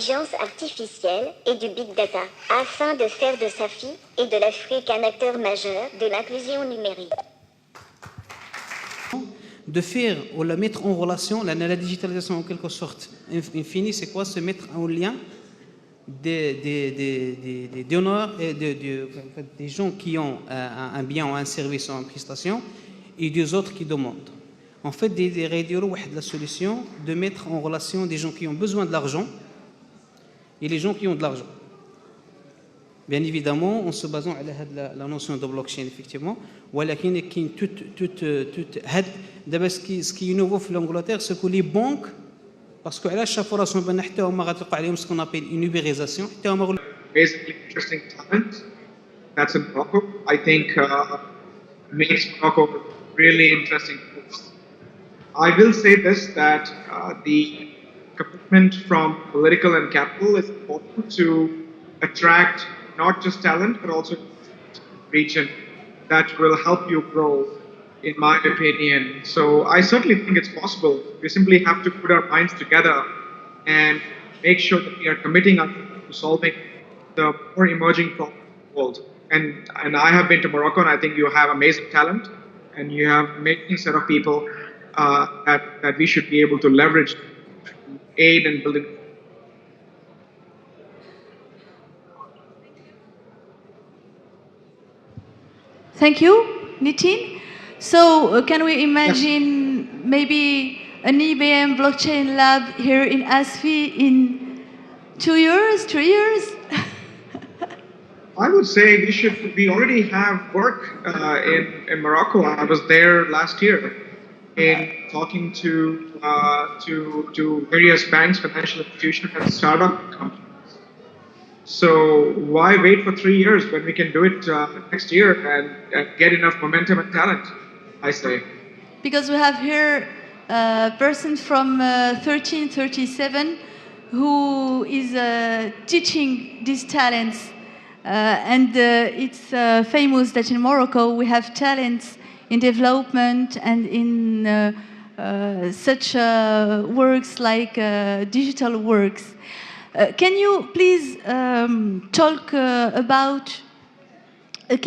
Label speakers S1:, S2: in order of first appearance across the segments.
S1: l'intelligence artificielle et du big data, afin de faire de Safi et de l'Afrique un acteur majeur de l'inclusion numérique.
S2: De faire ou la mettre en relation, la digitalisation en quelque sorte infinie, c'est quoi? Se mettre en lien des donneurs et des gens qui ont un bien ou un service ou une prestation et des autres qui demandent. En fait, la solution de mettre en relation des gens qui ont besoin de l'argent et les gens qui ont de l'argent. Bien évidemment, en se basant sur la notion de blockchain, effectivement, ولكن كاين دابا ce qui est nouveau في l'Angleterre, c'est que les banques, parce que علاش شافوا راسهم بان حتى هما غتلقى عليهم ce qu'on appelle une ubérisation, حتى هما
S3: basically interesting talent that's in Morocco. I think makes Morocco really interesting. I will say this, that the commitment from political and capital is important to attract not just talent but also region that will help you grow, in my opinion. So I certainly think it's possible. We simply have to put our minds together and make sure that we are committing to solving the more emerging problems of the world. And I have been to Morocco, and I think you have amazing talent, and you have an amazing set of people that we should be able to leverage to aid in building.
S4: Thank you, Nitin. So can we imagine maybe an IBM blockchain lab here in ASFI in 2 years, 3 years?
S3: I would say we already have work in Morocco. I was there last year in talking to various banks, financial institutions, and startup companies. So why wait for 3 years when we can do it next year and get enough momentum and talent, I say.
S4: Because we have here a person from 1337 who is teaching these talents. And it's famous that in Morocco we have talents in development and in such works like digital works. Can you please talk about a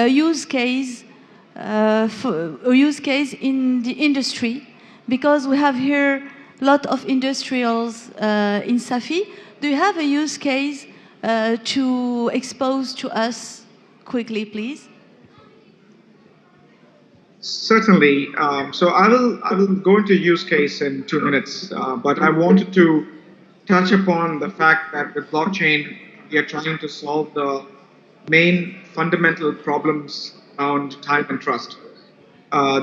S4: use case in the industry? Because we have here a lot of industrials in Safi. Do you have a use case to expose to us quickly, please?
S3: Certainly. So I will go into use case in 2 minutes, but I wanted to touch upon the fact that with blockchain we are trying to solve the main fundamental problems around time and trust.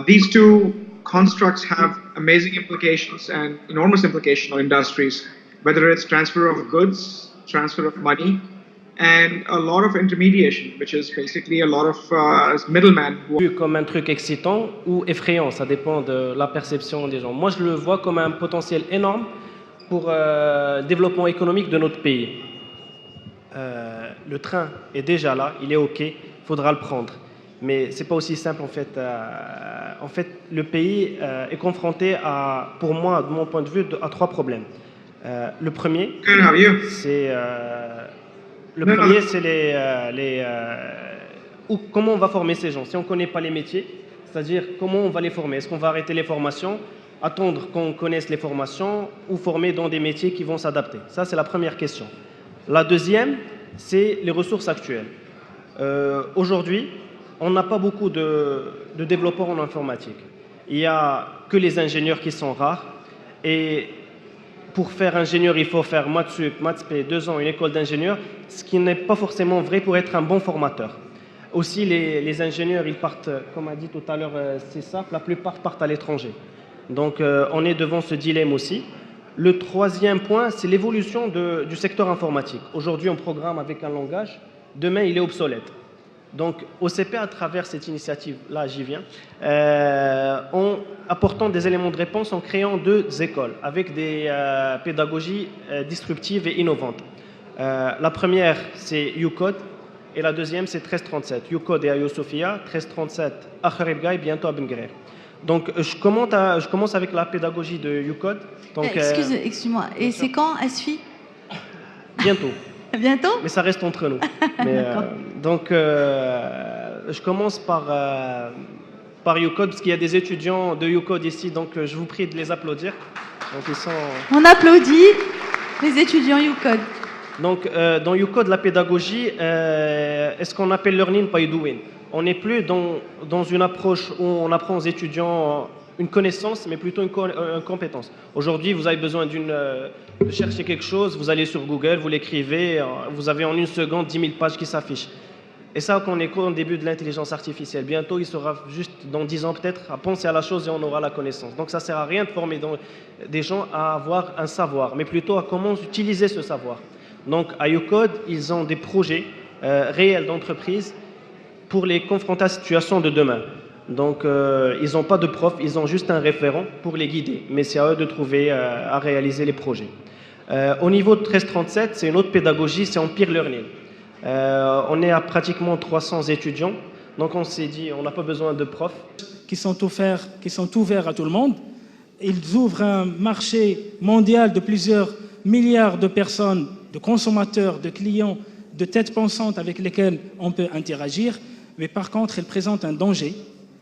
S3: These two constructs have amazing implications and enormous implications on industries, whether it's transfer of goods, transfer of money, and a lot of intermediation, which is basically a lot of middlemen.
S5: Comme un truc excitant ou effrayant, ça dépend de la perception des gens. Moi, je le vois comme un potentiel énorme pour le développement économique de notre pays. Le train est déjà là, il est OK, il faudra le prendre. Mais ce n'est pas aussi simple en fait. En fait, le pays est confronté à, pour moi, de mon point de vue, à 3 problèmes. Le premier, c'est comment on va former ces gens. Si on ne connaît pas les métiers, c'est-à-dire comment on va les former. Est-ce qu'on va arrêter les formations, attendre qu'on connaisse les formations ou former dans des métiers qui vont s'adapter? Ça, c'est la première question. La deuxième, c'est les ressources actuelles. Aujourd'hui, on n'a pas beaucoup de développeurs en informatique. Il n'y a que les ingénieurs qui sont rares. Et pour faire ingénieur, il faut faire maths sup, maths spé, 2 ans, une école d'ingénieur, ce qui n'est pas forcément vrai pour être un bon formateur. Aussi, les ingénieurs, ils partent, comme a dit tout à l'heure Cessaf, la plupart partent à l'étranger. Donc, on est devant ce dilemme aussi. Le troisième point, c'est l'évolution du secteur informatique. Aujourd'hui, on programme avec un langage. Demain, il est obsolète. Donc, OCP, à travers cette initiative, là, j'y viens, en apportant des éléments de réponse, en créant 2 écoles avec des pédagogies disruptives et innovantes. La première, c'est YouCode, et la deuxième, c'est 1337. YouCode et Ayo Sofia, 1337, Akharib Gai, bientôt à Ben Guerer. Donc, je commence avec la pédagogie de YouCode.
S4: Excuse-moi, et c'est quand, ASFI?
S5: Bientôt.
S4: Bientôt?
S5: Mais ça reste entre nous. Mais, donc, je commence par UCODE, parce qu'il y a des étudiants de UCODE ici, donc je vous prie de les applaudir. Donc, ils sont...
S4: On applaudit les étudiants UCODE.
S5: Donc, dans UCODE, la pédagogie est ce qu'on appelle learning by doing. On n'est plus dans une approche où on apprend aux étudiants une connaissance, mais plutôt une compétence. Aujourd'hui, vous avez besoin de chercher quelque chose, vous allez sur Google, vous l'écrivez, vous avez en une seconde 10 000 pages qui s'affichent. Et ça, qu'on est au début de l'intelligence artificielle. Bientôt, il sera juste, dans 10 ans peut-être, à penser à la chose et on aura la connaissance. Donc ça ne sert à rien de former des gens à avoir un savoir, mais plutôt à comment utiliser ce savoir. Donc à UCODE, ils ont des projets réels d'entreprise pour les confronter à la situation de demain. Donc ils n'ont pas de prof, ils ont juste un référent pour les guider. Mais c'est à eux de trouver, à réaliser les projets. Au niveau de 1337, c'est une autre pédagogie, c'est en peer learning. On est à pratiquement 300 étudiants, donc on s'est dit on n'a pas besoin de profs.
S6: Qui sont ouverts à tout le monde. Ils ouvrent un marché mondial de plusieurs milliards de personnes, de consommateurs, de clients, de têtes pensantes avec lesquelles on peut interagir. Mais par contre, ils présentent un danger.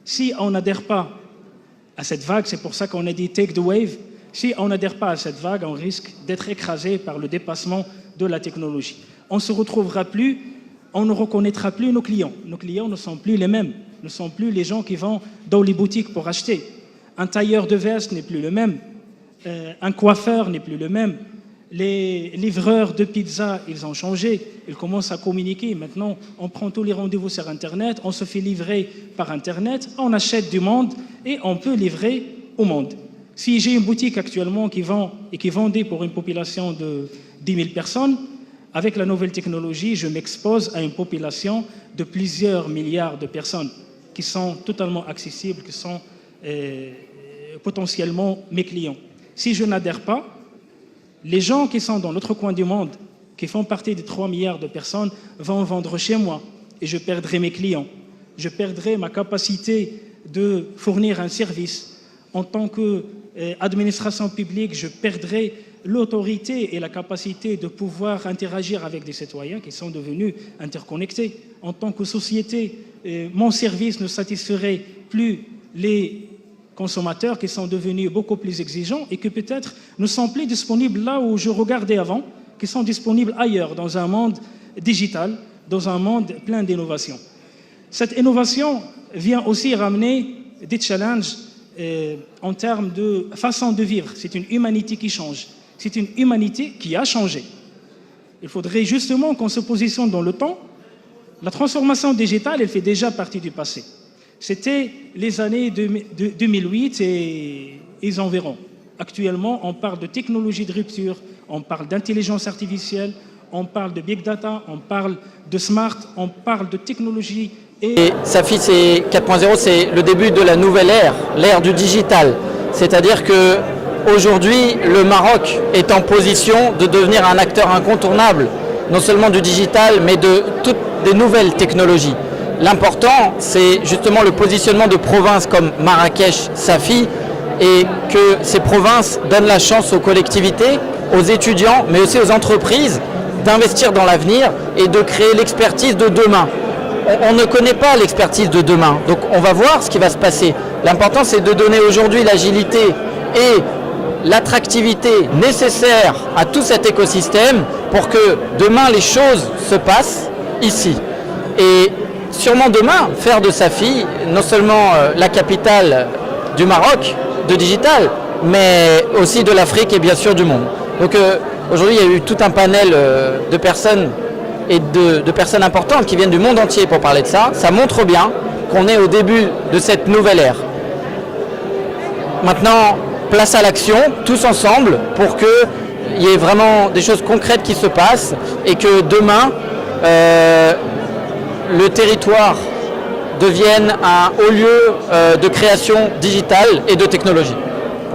S6: Si on n'adhère pas à cette vague, c'est pour ça qu'on a dit take the wave, si on n'adhère pas à cette vague, on risque d'être écrasé par le dépassement de la technologie. On ne se retrouvera plus, on ne reconnaîtra plus nos clients. Nos clients ne sont plus les mêmes, ne sont plus les gens qui vont dans les boutiques pour acheter. Un tailleur de veste n'est plus le même, un coiffeur n'est plus le même. Les livreurs de pizza, ils ont changé, ils commencent à communiquer. Maintenant, on prend tous les rendez-vous sur Internet, on se fait livrer par Internet, on achète du monde et on peut livrer au monde. Si j'ai une boutique actuellement qui vend et qui vendait pour une population de 10 000 personnes, avec la nouvelle technologie, je m'expose à une population de plusieurs milliards de personnes qui sont totalement accessibles, qui sont potentiellement mes clients. Si je n'adhère pas, les gens qui sont dans l'autre coin du monde, qui font partie des 3 milliards de personnes, vont vendre chez moi et je perdrai mes clients. Je perdrai ma capacité de fournir un service. En tant qu'administration publique, je perdrai l'autorité et la capacité de pouvoir interagir avec des citoyens qui sont devenus interconnectés. En tant que société, mon service ne satisferait plus les consommateurs qui sont devenus beaucoup plus exigeants et qui peut-être ne sont plus disponibles là où je regardais avant, qui sont disponibles ailleurs, dans un monde digital, dans un monde plein d'innovations. Cette innovation vient aussi ramener des challenges en termes de façon de vivre. C'est une humanité qui change. C'est une humanité qui a changé. Il faudrait justement qu'on se positionne dans le temps. La transformation digitale, elle fait déjà partie du passé. C'était les années 2008 et environ. Actuellement, on parle de technologie de rupture, on parle d'intelligence artificielle, on parle de big data, on parle de smart, on parle de technologie.
S7: Et Safi, c'est 4.0, c'est le début de la nouvelle ère, l'ère du digital. C'est-à-dire que aujourd'hui, le Maroc est en position de devenir un acteur incontournable, non seulement du digital, mais de toutes les nouvelles technologies. L'important, c'est justement le positionnement de provinces comme Marrakech, Safi, et que ces provinces donnent la chance aux collectivités, aux étudiants, mais aussi aux entreprises d'investir dans l'avenir et de créer l'expertise de demain. On ne connaît pas l'expertise de demain, donc on va voir ce qui va se passer. L'important, c'est de donner aujourd'hui l'agilité et l'attractivité nécessaire à tout cet écosystème pour que demain les choses se passent ici. Et sûrement demain, faire de Safi non seulement la capitale du Maroc, de digital, mais aussi de l'Afrique et bien sûr du monde. Donc aujourd'hui, il y a eu tout un panel de personnes et de personnes importantes qui viennent du monde entier pour parler de ça. Ça montre bien qu'on est au début de cette nouvelle ère. Maintenant, place à l'action, tous ensemble, pour qu'il y ait vraiment des choses concrètes qui se passent et que demain, le territoire devienne un haut lieu de création digitale et de technologie.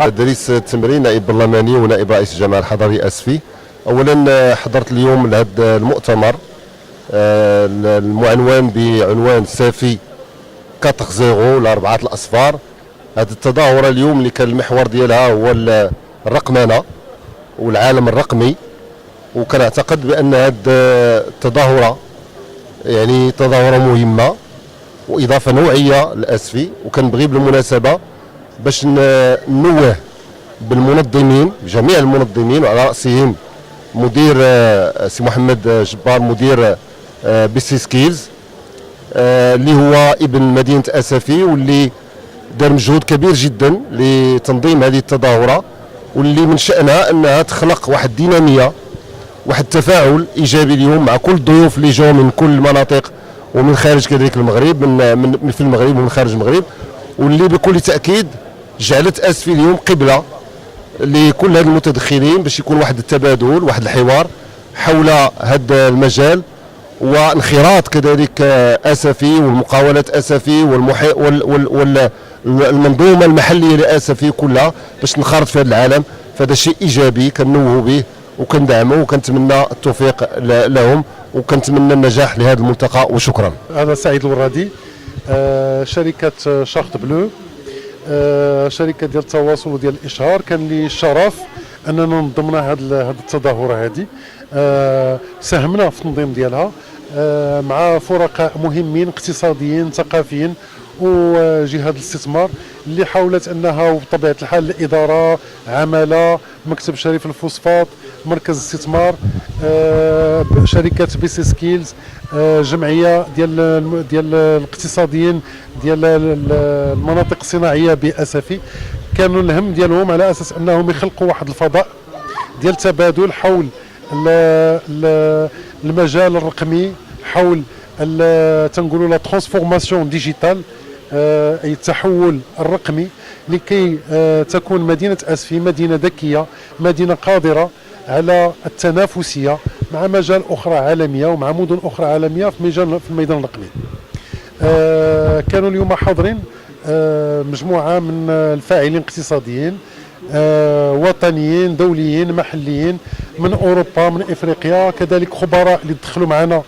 S8: دريس التمري نائب برلماني ونائب رئيس الجامعة الحضرية أسفي. أولا حضرت اليوم لهذا المؤتمر المعنون بعنوان سافي 4.0 لأربعة الأصفار. هذه التظاهرة اليوم اللي كان المحور ديالها هو الرقمنة والعالم الرقمي وكنعتقد بان هذه التظاهره يعني تظاهره مهمه واضافه نوعيه للاسفي. وكنبغي بالمناسبه باش ننوه بالمنظمين جميع المنظمين وعلى راسهم مدير سي محمد جبار مدير بي سي سكيلز اللي هو ابن مدينه اسفي واللي دار مجهود كبير جدا لتنظيم هذه التظاهره واللي من شأنها انها تخلق واحد الديناميه واحد التفاعل ايجابي اليوم مع كل الضيوف اللي جاوا من كل المناطق ومن خارج كذلك المغرب من في المغرب ومن خارج المغرب واللي بكل تاكيد جعلت اسفي اليوم قبله لكل هاد المتدخلين باش يكون واحد التبادل واحد الحوار حول هذا المجال وانخراط كذلك اسفي والمقاولات اسفي والمنظومه المحليه لاسفي كلها باش ننخرط في هذا العالم. فهذا شيء ايجابي كنوهوا به وكندعموا وكنتمنى التوفيق لهم وكنتمنى النجاح لهذا الملتقى وشكرا.
S9: انا سعيد الورادي شركه شارت بلو شركه ديال التواصل وديال الاشهار. كان لي الشرف اننا نظمنا هذه التظاهره هذه ساهمنا في التنظيم ديالها مع فرقاء مهمين اقتصاديين ثقافيين وجهات الاستثمار اللي حاولت انها بطبيعه الحال الاداره عماله مكتب شريف الفوسفات مركز استثمار شركه بي سي سكيلز جمعيه ديال الاقتصاديين ديال المناطق الصناعيه باسفي. كانوا الهم ديالهم على اساس انهم يخلقوا واحد الفضاء ديال التبادل حول المجال الرقمي حول تنقولوا لا ترانسفورماسيون ديجيتال اي التحول الرقمي لكي تكون مدينه اسفي مدينه ذكيه مدينه قادره على التنافسيه مع مجال اخرى عالميه ومع مدن اخرى عالميه في الميدان الرقمي. كانوا اليوم حاضرين مجموعه من الفاعلين اقتصاديين وطنيين دوليين محليين من اوروبا من افريقيا كذلك خبراء اللي دخلوا معنا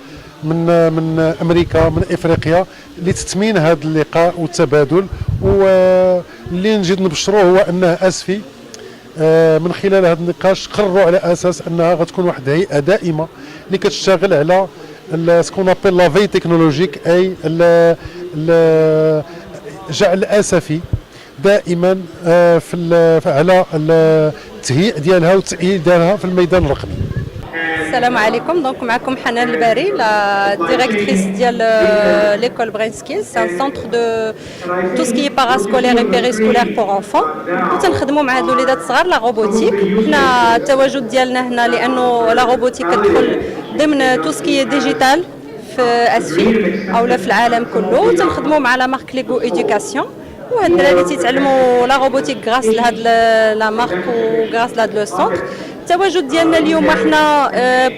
S9: من امريكا من افريقيا لتثمين هذا اللقاء والتبادل. واللي نجد نبشروه هو ان اسفي من خلال هذا النقاش قرروا على اساس انها غتكون واحد الهيئه دائمه اللي كتشتغل على سكون ابل لا في تكنولوجيك اي جعل اسفي دائما على التهيئ ديالها والتأهيل ديالها في الميدان الرقمي.
S10: السلام عليكم. دونك معكم حنان الباري لا ديريكتريس ديال ليكول برين سكيلز. سي ان سونتر دو تو سكي باراسكولير اي بيريسكولير بور انفون وتنخدموا مع هاد الوليدات الصغار لا روبوتيك. حنا التواجد ديالنا هنا لانه لا روبوتيك كتدخل ضمن تو سكي ديجيتال في اسفي اولا في العالم كله. تنخدموا مع لا مارك ليغو ايديوكاسيون وهاد الدراري تيتعلموا لا روبوتيك غراس لهاد لا مارك وغراس لهاد لو سونتر. التواجد ديالنا اليوم حنا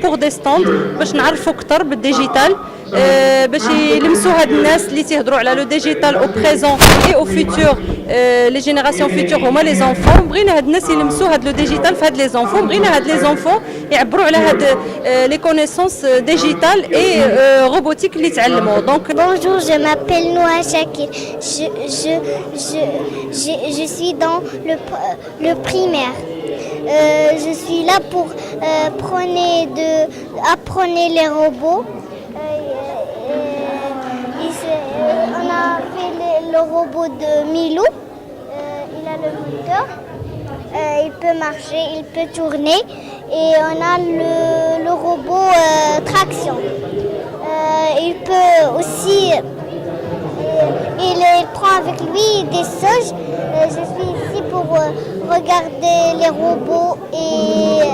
S10: بور دي ستاند باش نعرفوا اكثر بالديجيتال باش يلمسوا هاد الناس اللي تيهضروا على لو ديجيتال او بريزون اي او فيتور لي جينيراسيون فيتور هما لي زونفون. بغينا هاد الناس يلمسوا هاد لو ديجيتال في هاد لي زونفون. بغينا هاد لي زونفون يعبروا على هاد لي كونيسونس ديجيتال اي روبوتيك اللي تعلموا. دونك
S1: Bonjour, je m'appelle Noah Shakir. Je suis dans le primaire. Je suis là pour apprendre les robots. On a fait le robot de Milou. Il a le moteur. Il peut marcher, il peut tourner. Et on a le robot traction. Il peut aussi... il prend avec lui des sauges. Je suis ici pour regarder les robots et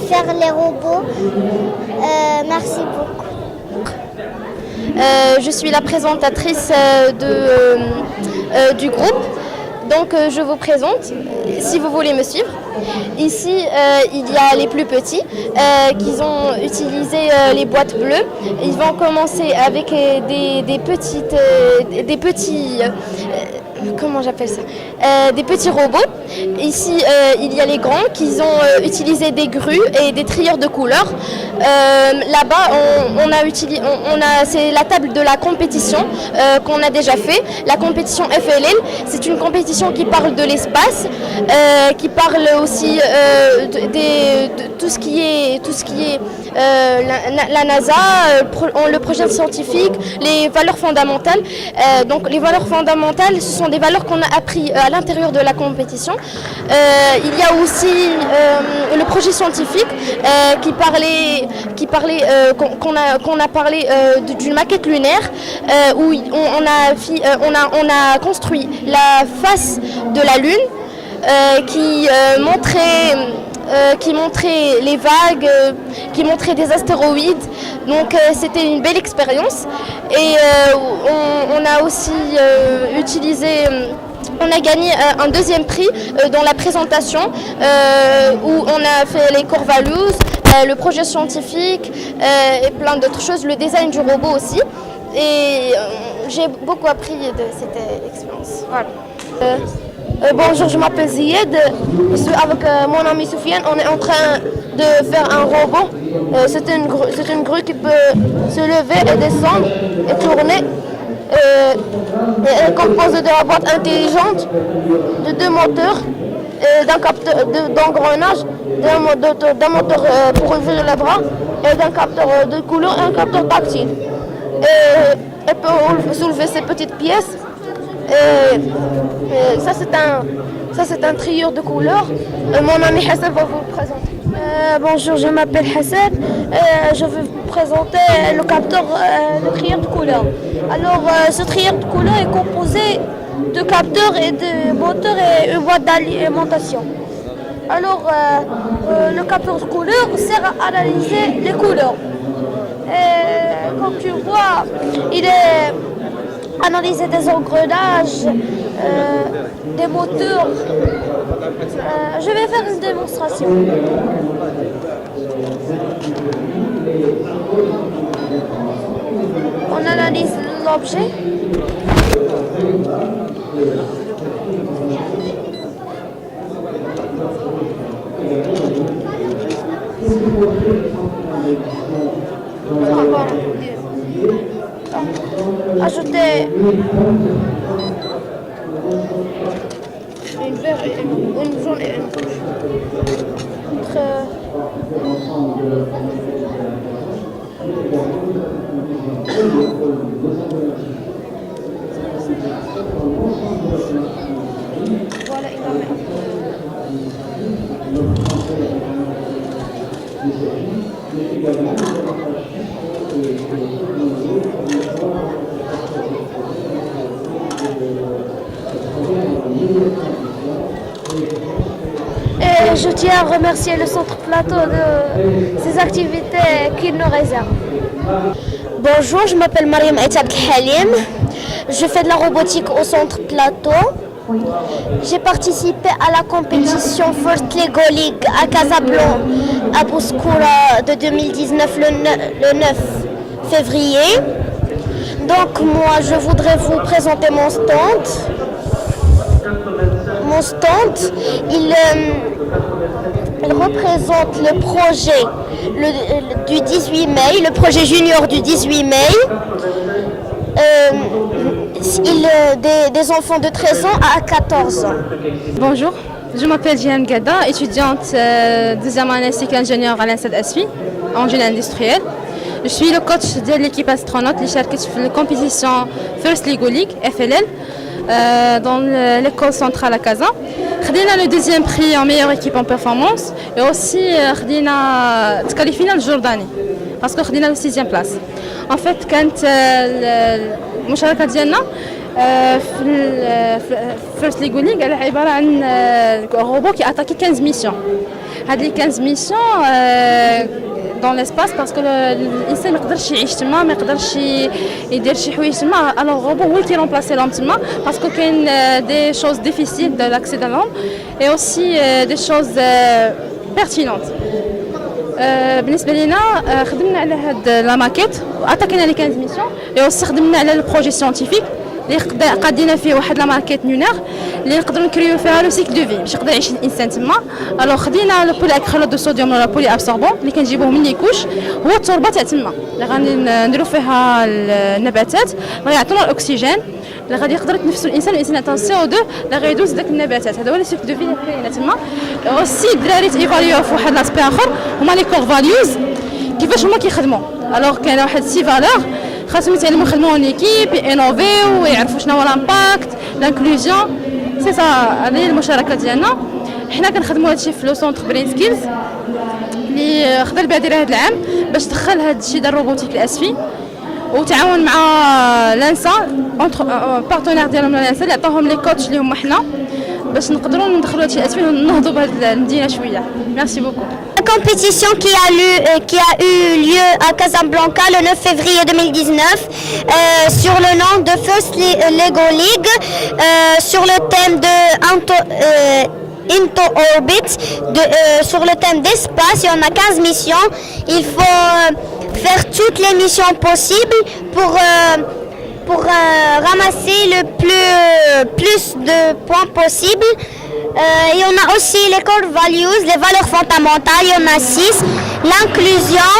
S1: faire les robots. Merci beaucoup.
S11: Je suis la présentatrice du groupe. Donc je vous présente, si vous voulez me suivre. Ici, il y a les plus petits qui ont utilisé les boîtes bleues. Ils vont commencer avec des petits comment j'appelle ça, des petits robots. Ici, il y a les grands qui ont utilisé des grues et des trieurs de couleurs. Là-bas, c'est la table de la compétition qu'on a déjà fait. La compétition FLL, c'est une compétition qui parle de l'espace, qui parle aussi de tout ce qui est la NASA, le projet scientifique, les valeurs fondamentales. Donc les valeurs fondamentales, ce sont des valeurs qu'on a appris à l'intérieur de la compétition. Il y a aussi le projet scientifique qu'on a parlé d'une maquette lunaire où on a construit la face de la Lune qui montrait les vagues, qui montrait des astéroïdes. Donc c'était une belle expérience. Et on a aussi on a gagné un deuxième prix dans la présentation où on a fait les core values, le projet scientifique et plein d'autres choses, le design du robot aussi. Et j'ai beaucoup appris de cette expérience. Voilà.
S12: Bonjour, je m'appelle Ziyed. Je suis avec mon ami Soufiane. On est en train de faire un robot. C'est une grue qui peut se lever et descendre et tourner. Elle est composée de la boîte intelligente, de 2 moteurs, d'un capteur d'engrenage, d'un moteur pour ouvrir les bras et d'un capteur de couleur et un capteur tactile. Elle peut soulever ces petites pièces. Ça c'est un trieur de couleurs. Mon ami Hassan va vous le présenter.
S13: Bonjour, je m'appelle Hassan. Je vais vous présenter le capteur, le trieur de couleurs. Alors, ce trieur de couleurs est composé de capteurs et de moteurs et une boîte d'alimentation. Alors, le capteur de couleurs sert à analyser les couleurs. Et comme tu vois, il est analysé des engrenages, des moteurs. Je vais faire une démonstration. On analyse l'objet. Ajouter une verte, une jaune et une rouge. Voilà, il en met un Et je tiens à remercier le Centre Plateau de ces activités qu'il nous réserve.
S1: Bonjour, je m'appelle Mariam Etab Khalim. Je fais de la robotique au Centre Plateau. J'ai participé à la compétition First Lego League à Casablanca, à Bouskoura de 2019, le 9 février. Donc moi, je voudrais vous présenter mon stand. Mon stand, il représente le projet du 18 mai, le projet junior du 18 mai. Des enfants de 13 ans à 14 ans.
S10: Bonjour, je m'appelle Jihan Gada, étudiante deuxième année cycle ingénieur à l'INSEAD ASFI, en génie industriel. Je suis le coach de l'équipe astronaute qui participe à la compétition First Lego League, FLL, dans l'école centrale à Casa. On a le deuxième prix en meilleure équipe en performance et aussi on a qualifié le Jordanie parce qu'on a la 6e place. En fait, quand المشاركة ديالنا في First Lego League elle est عبارة عن robot qui attaque 15 missions. هاد les 15 missions dans l'espace parce que الانسان ما يقدرش يعيش تما ما يقدرش يدير شي حوايج تما alors robot هو اللي كيرامبلاسي l'homme تما parce que كاين des choses difficiles de l'accès de l'homme et aussi des choses pertinentes. بالنسبه لينا خدمنا على هاد لا ماكيت واتاكينا لي 15 ميسيون اي خدمنا على البروجي سيانتيفيك اللي قادينا فيه واحد لا ماركيت لونير اللي نقدروا نكريو فيها لو سيكل دو في باش يقدر يعيش الانسان تما. الوغ خدينا لو بولي اكريلات دو صوديوم ولا بولي ابسوربون اللي كنجيبوه من ليكوش، هو التربه تاع تما اللي غادي نديرو فيها النباتات اللي غيعطيونا الاكسجين اللي غادي يقدر يتنفسوا الانسان يعطي سي او 2 اللي غيدوز داك النباتات. هذا هو لو سيكل دو في اللي كاينه تما. اوسي الدراري تيفاليو في واحد لاسبي اخر هما لي كور فاليوز كيفاش هما كيخدموا. الوغ كاينه واحد 6 فالور خاصهم يتعلموا يخدموا اون ايكيب انوفيو ويعرفوا شنو هو لامباكت لانكلوزيون. سي سا هذه هي المشاركه ديالنا. حنا كنخدموا هادشي في لو سونتر برين سكيلز اللي خدا البادره هذا العام باش دخل هذا الشيء ديال الروبوتيك الاسفي وتعاون مع لانسا اونتر بارتنير ديالهم لانسا اللي عطاهم لي كوتش اللي هما حنا باش نقدروا ندخلوا هادشي الاسفي ونهضوا بهذه المدينه شويه. ميرسي بوكو.
S1: La compétition qui a eu lieu à Casablanca le 9 février 2019 sur le nom de First Lego League sur le thème de Into Orbit, sur le thème d'espace. Il y en a 15 missions. Il faut faire toutes les missions possibles pour ramasser le plus de points possible. Il y en a aussi les core values, les valeurs fondamentales, il y en a 6. L'inclusion,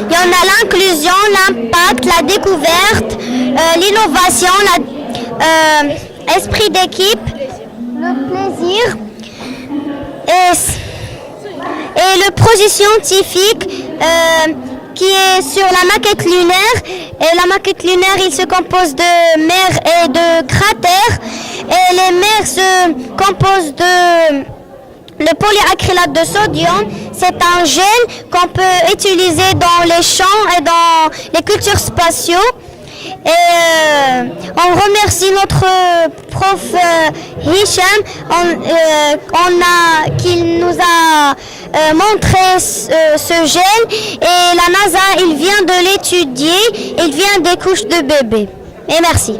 S1: il y en a l'inclusion, l'impact, la découverte, l'innovation, l'esprit d'équipe, le plaisir et le projet scientifique qui est sur la maquette lunaire. Et la maquette lunaire, il se compose de mers et de cratères. Et les mers se composent de le polyacrylate de sodium. C'est un gel qu'on peut utiliser dans les champs et dans les cultures spatiaux. Et on remercie notre prof Hicham qu'il nous a montré ce gel. Et la NASA, il vient de l'étudier. Il vient des couches de bébés. Et merci.